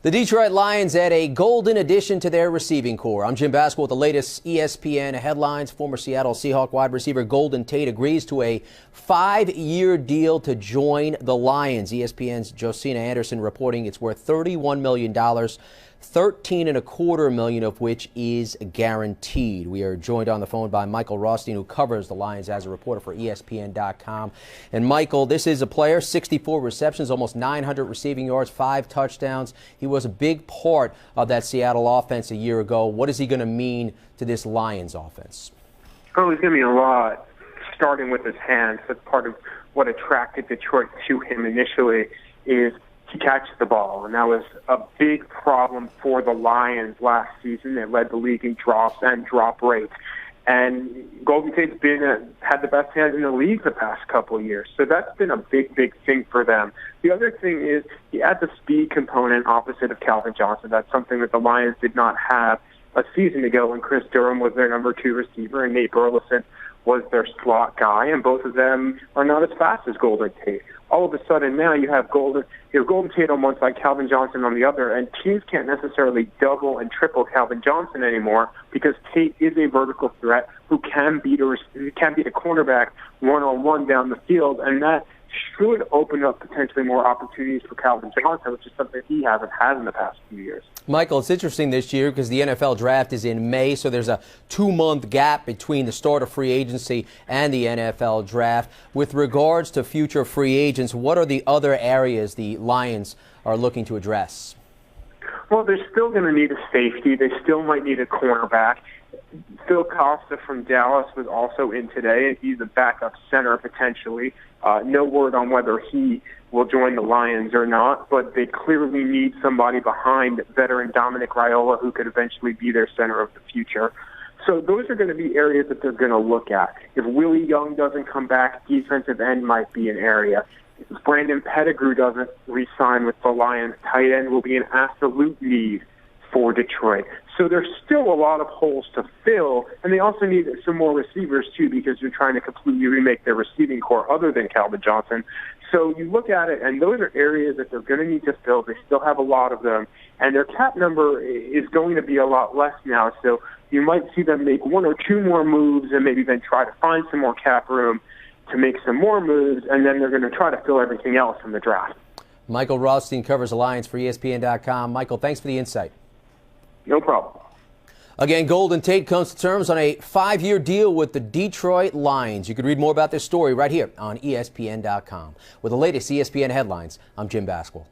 The Detroit Lions add a golden addition to their receiving corps. I'm Jim Baskell with the latest ESPN headlines. Former Seattle Seahawks wide receiver Golden Tate agrees to a 5-year deal to join the Lions. ESPN's Josina Anderson reporting it's worth $31 million. $13.25 million of which is guaranteed. We are joined on the phone by Michael Rothstein, who covers the Lions as a reporter for ESPN.com. And Michael, this is a player, 64 receptions, almost 900 receiving yards, 5 touchdowns. He was a big part of that Seattle offense a year ago. What is he going to mean to this Lions offense? Oh, he's going to mean a lot, starting with his hands. That's part of what attracted Detroit to him initially, is he catches the ball, and that was a big problem for the Lions last season. They led the league in drops and drop rates. And Golden Tate's had the best hands in the league the past couple of years. So that's been a big, big thing for them. The other thing is he adds a speed component opposite of Calvin Johnson. That's something that the Lions did not have a season ago when Chris Durham was their number 2 receiver and Nate Burleson was their slot guy, and both of them are not as fast as Golden Tate. All of a sudden now you have Golden Tate on one side, Calvin Johnson on the other, and teams can't necessarily double and triple Calvin Johnson anymore because Tate is a vertical threat who can beat a cornerback one-on-one down the field, and that should open up potentially more opportunities for Calvin Johnson, which is something he hasn't had in the past few years. Michael, it's interesting this year because the NFL draft is in May, so there's a 2-month gap between the start of free agency and the NFL draft. With regards to future free agents, what are the other areas the Lions are looking to address? Well, they're still going to need a safety. They still might need a cornerback. Phil Costa from Dallas was also in today, and he's a backup center potentially. No word on whether he will join the Lions or not, but they clearly need somebody behind veteran Dominic Raiola who could eventually be their center of the future. So those are going to be areas that they're going to look at. If Willie Young doesn't come back, defensive end might be an area. If Brandon Pettigrew doesn't re-sign with the Lions, tight end will be an absolute need for Detroit. So there's still a lot of holes to fill, and they also need some more receivers too because they're trying to completely remake their receiving core other than Calvin Johnson. So you look at it, and those are areas that they're going to need to fill. They still have a lot of them, and their cap number is going to be a lot less now. So you might see them make 1 or 2 more moves and maybe then try to find some more cap room to make some more moves, and then they're going to try to fill everything else in the draft. Michael Rothstein covers the Lions for ESPN.com. Michael, thanks for the insight. No problem. Again, Golden Tate comes to terms on a 5-year deal with the Detroit Lions. You can read more about this story right here on ESPN.com. With the latest ESPN headlines, I'm Jim Baskell.